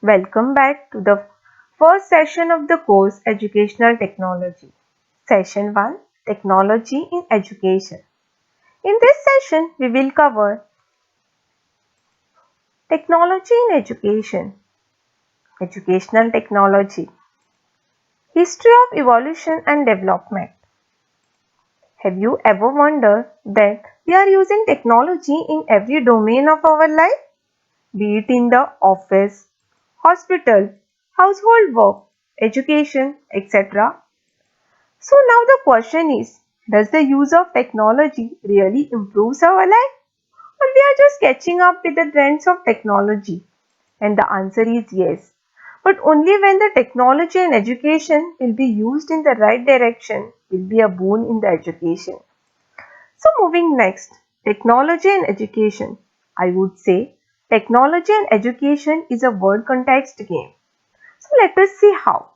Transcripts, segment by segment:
Welcome back to the first session of the course Educational Technology. Session 1, Technology in Education. In this session, we will cover Technology in Education, Educational Technology, History of Evolution and Development. Have you ever wondered that we are using technology in every domain of our life? Be it in the office, hospital, household work, education, etc. So now the question is, does the use of technology really improves our life, or we are just catching up with the trends of technology? And the answer is yes, but only when the technology and education will be used in the right direction will be a boon in the education. So moving next, technology and education. I would say technology and education is a word context game. So let us see how.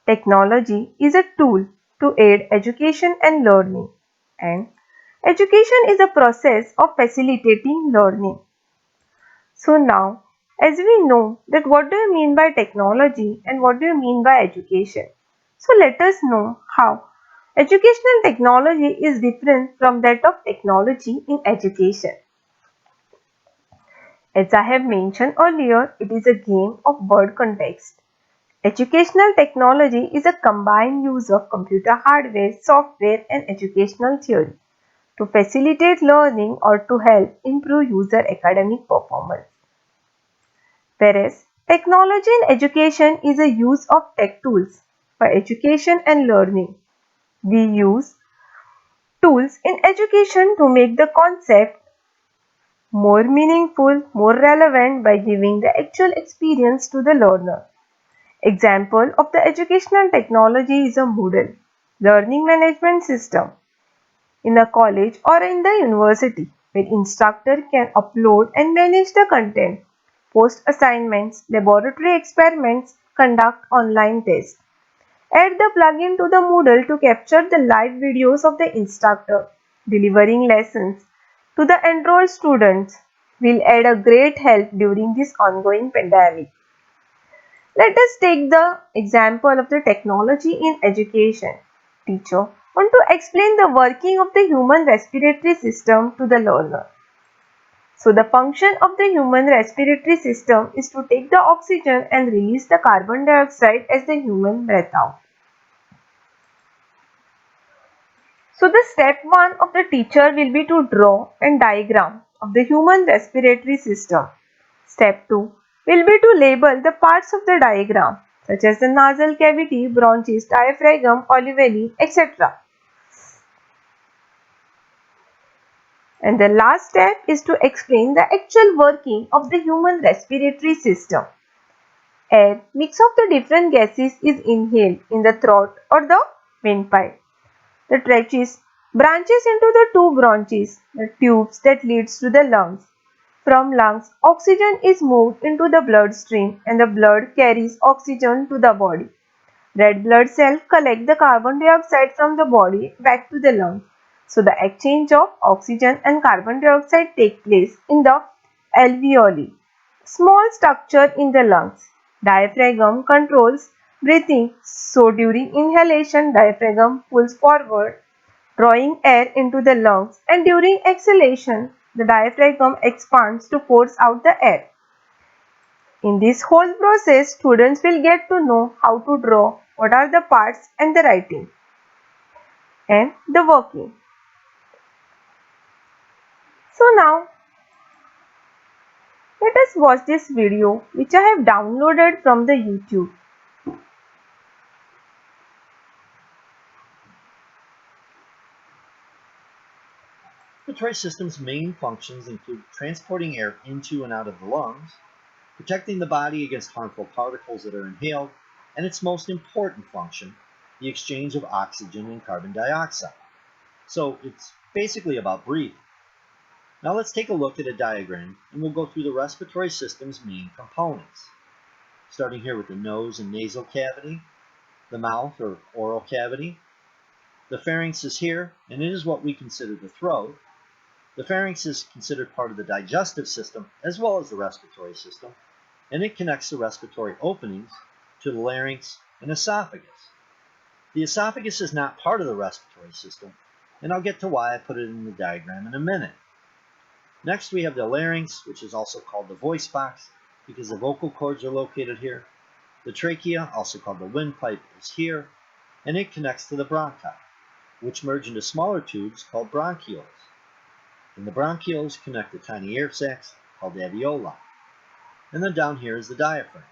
Technology is a tool to aid education and learning, and education is a process of facilitating learning. So now, as we know that what do you mean by technology and what do you mean by education? So let us know how educational technology is different from that of technology in education. As I have mentioned earlier, it is a game of word context. Educational technology is a combined use of computer hardware, software, and educational theory to facilitate learning or to help improve user academic performance. Whereas technology in education is a use of tech tools for education and learning. We use tools in education to make the concept more meaningful, more relevant by giving the actual experience to the learner. Example of the educational technology is a Moodle, learning management system, in a college or in the university, where instructor can upload and manage the content, post assignments, laboratory experiments, conduct online tests. Add the plugin to the Moodle to capture the live videos of the instructor delivering lessons to the enrolled students will add a great help during this ongoing pandemic. Let us take the example of the technology in education. Teacher want to explain the working of the human respiratory system to the learner. So the function of the human respiratory system is to take the oxygen and release the carbon dioxide as the human breath out. So the step 1 of the teacher will be to draw a diagram of the human respiratory system. Step 2 will be to label the parts of the diagram such as the nasal cavity, bronchus, diaphragm, alveoli, etc. And the last step is to explain the actual working of the human respiratory system. Air mix of the different gases is inhaled in the throat or the windpipe. The trachea branches into the two bronchs, the tubes that leads to the lungs. From lungs, oxygen is moved into the bloodstream and the blood carries oxygen to the body. Red blood cells collect the carbon dioxide from the body back to the lungs. So the exchange of oxygen and carbon dioxide take place in the alveoli, small structure in the lungs. Diaphragm controls breathing. So during inhalation, diaphragm pulls forward, drawing air into the lungs, and during exhalation, the diaphragm expands to force out the air. In this whole process, students will get to know how to draw, what are the parts and the writing and the working. So now, let us watch this video which I have downloaded from the YouTube. Respiratory system's main functions include transporting air into and out of the lungs, protecting the body against harmful particles that are inhaled, and its most important function, the exchange of oxygen and carbon dioxide. So it's basically about breathing. Now let's take a look at a diagram and we'll go through the respiratory system's main components. Starting here with the nose and nasal cavity, the mouth or oral cavity. The pharynx is here, and it is what we consider the throat. The pharynx is considered part of the digestive system as well as the respiratory system. and it connects the respiratory openings to the larynx and esophagus. The esophagus is not part of the respiratory system, and I'll get to why I put it in the diagram in a minute. Next, we have the larynx, which is also called the voice box because the vocal cords are located here. The trachea, also called the windpipe, is here, and it connects to the bronchi, which merge into smaller tubes called bronchioles. And the bronchioles connect to tiny air sacs called alveoli. And then down here is the diaphragm.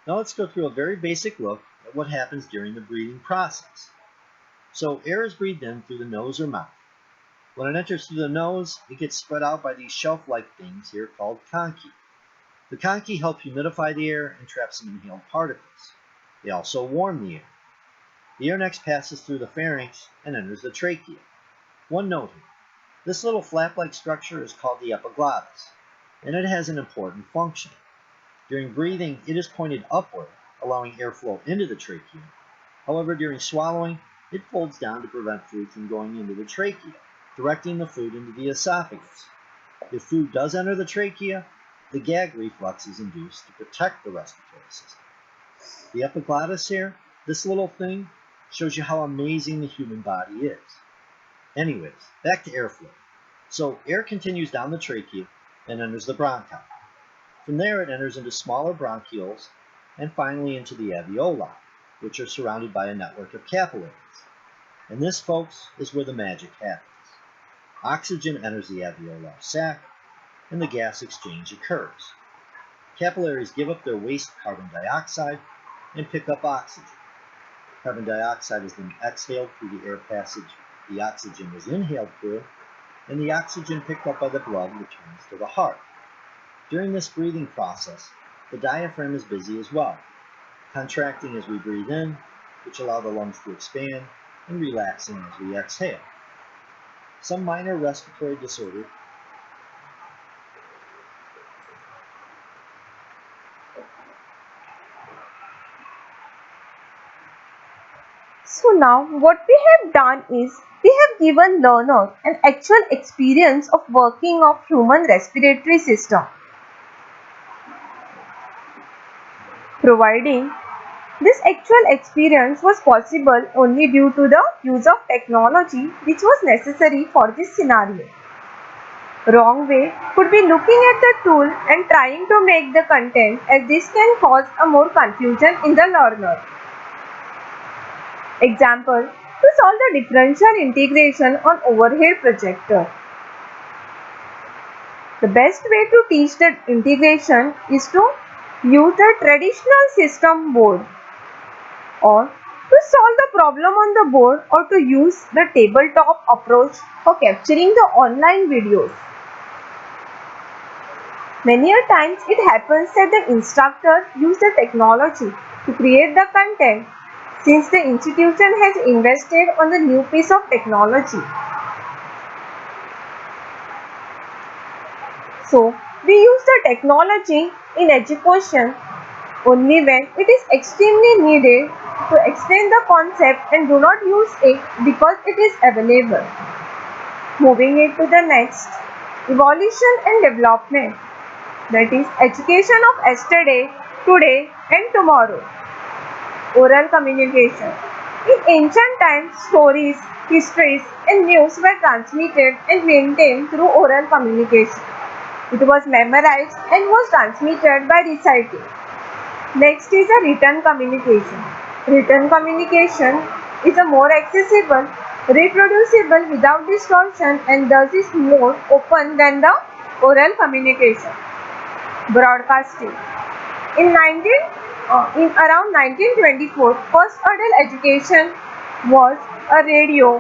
Now let's go through a very basic look at what happens during the breathing process. So air is breathed in through the nose or mouth. When it enters through the nose, it gets spread out by these shelf-like things here called conchi. The conchi help humidify the air and trap some inhaled particles. They also warm the air. The air next passes through the pharynx and enters the trachea. One note here. This little flap-like structure is called the epiglottis, and it has an important function. During breathing, it is pointed upward, allowing airflow into the trachea. However, during swallowing, it folds down to prevent food from going into the trachea, directing the food into the esophagus. If food does enter the trachea, the gag reflex is induced to protect the respiratory system. The epiglottis here, this little thing, shows you how amazing the human body is. Anyways, back to airflow. So air continues down the trachea and enters the bronchi. From there it enters into smaller bronchioles and finally into the alveoli, which are surrounded by a network of capillaries. And this, folks, is where the magic happens. Oxygen enters the alveolar sac and the gas exchange occurs. Capillaries give up their waste carbon dioxide and pick up oxygen. Carbon dioxide is then exhaled through the air passage the oxygen was inhaled through, and the oxygen picked up by the blood returns to the heart. During this breathing process, the diaphragm is busy as well, contracting as we breathe in, which allow the lungs to expand, and relaxing as we exhale. Some minor respiratory disorder So now what we have done is we have given learner an actual experience of working of human respiratory system, providing this actual experience was possible only due to the use of technology which was necessary for this scenario. Wrong way could be looking at the tool and trying to make the content, as this can cause a more confusion in the learner. Example, to solve the differential integration on overhead projector. The best way to teach the integration is to use the traditional system board, or to solve the problem on the board, or to use the tabletop approach for capturing the online videos. Many a times it happens that the instructor uses the technology to create the content, since the institution has invested on the new piece of technology. So, we use the technology in education only when it is extremely needed to explain the concept, and do not use it because it is available. Moving it to the next, evolution and development, that is education of yesterday, today and tomorrow. Oral communication. In ancient times, stories, histories and news were transmitted and maintained through oral communication. It was memorized and was transmitted by reciting. Next is a written communication. Written communication is a more accessible, reproducible without distortion, and thus is more open than the oral communication. Broadcasting. In around 1924, first adult education was a radio.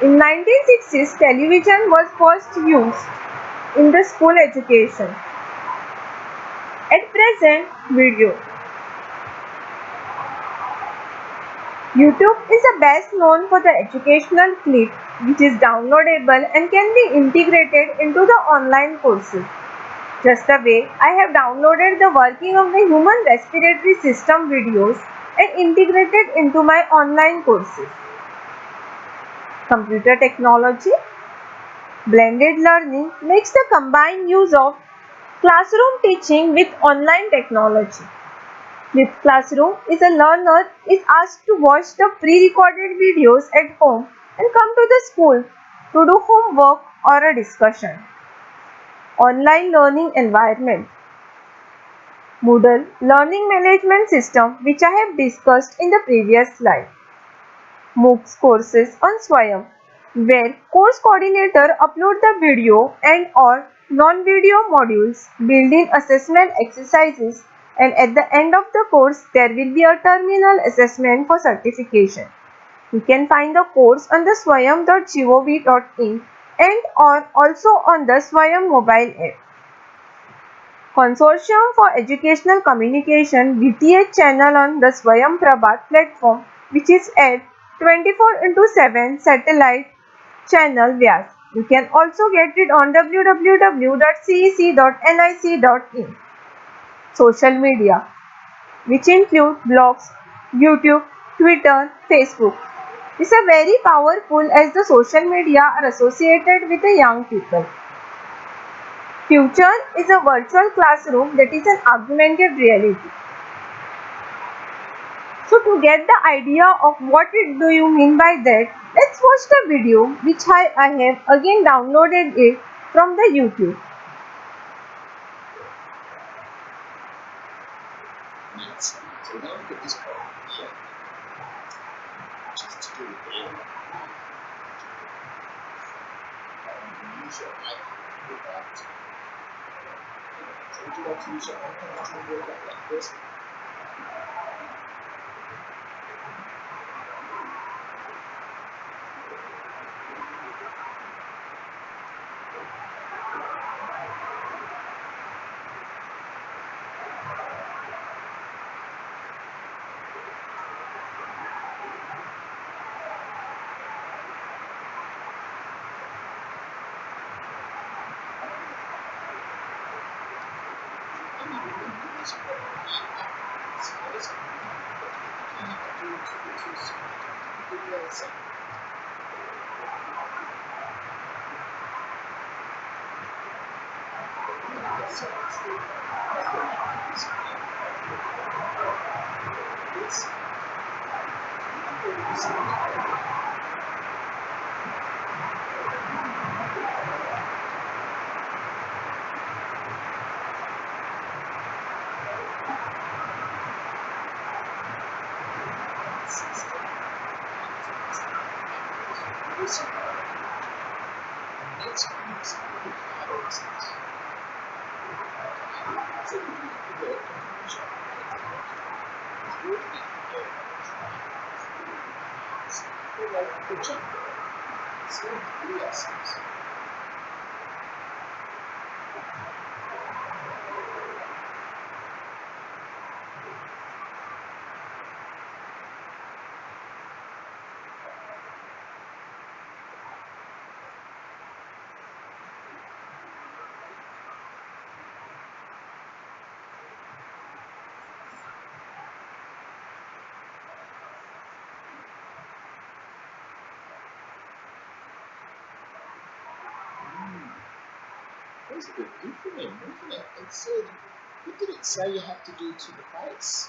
In 1960s, television was first used in the school education. At present, video. YouTube is the best known for the educational clip which is downloadable and can be integrated into the online courses. Just the way I have downloaded the working of the human respiratory system videos and integrated into my online courses. Computer technology. Blended learning makes the combined use of classroom teaching with online technology. Flipped classroom is a learner is asked to watch the pre-recorded videos at home and come to the school to do homework or a discussion. Online learning environment. Moodle learning management system, which I have discussed in the previous slide. MOOCs courses on Swayam, where course coordinator upload the video and or non-video modules, built-in assessment exercises, and at the end of the course there will be a terminal assessment for certification. You can find the course on the swayam.gov.in and or also on the Swayam mobile app. Consortium for Educational Communication YouTubechannel on the Swayam Prabhat platform, which is at 24/7 satellite channel Vyas. You can also get it on www.cec.nic.in. Social media, which include blogs, YouTube, Twitter, Facebook. These are very powerful as the social media are associated with the young people. Future is a virtual classroom that is an augmented reality. So to get the idea of what do you mean by that, let's watch the video which I have again downloaded it from the YouTube. So now look at this part here, which is to do with data. You use your iPad with that. So would you like to use your iPad to try and work out that first? And you can use it on your iPad. So there's a you have to do to video set. So it's the this system. This let's use the patterns. So you can do it on your you're looking at the like projector. So lessons. There's a bit different, isn't it? It said, what did it say you have to do to the face?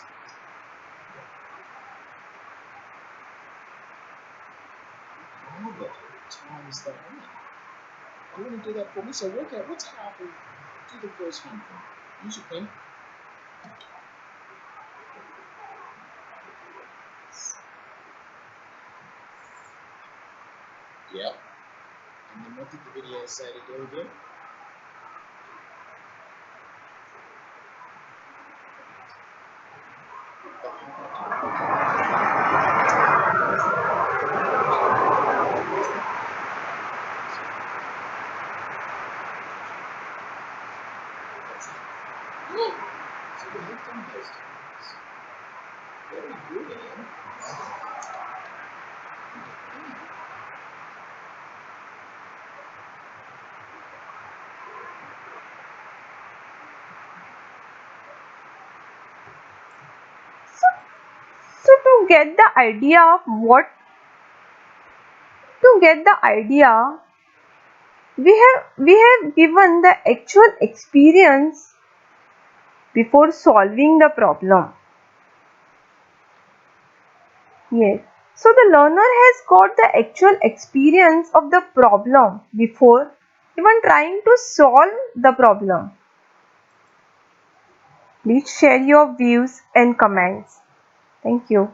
Oh, times that on. I'm going to do that for me. So work out what's half of, do the first one for me. Use your pen. Yep. And then what did the video say to do again? Whoa! So we have done those times. Very good, Ian. So to get the idea We have given the actual experience before solving the problem. Yes. So the learner has got the actual experience of the problem before even trying to solve the problem. Please share your views and comments. Thank you.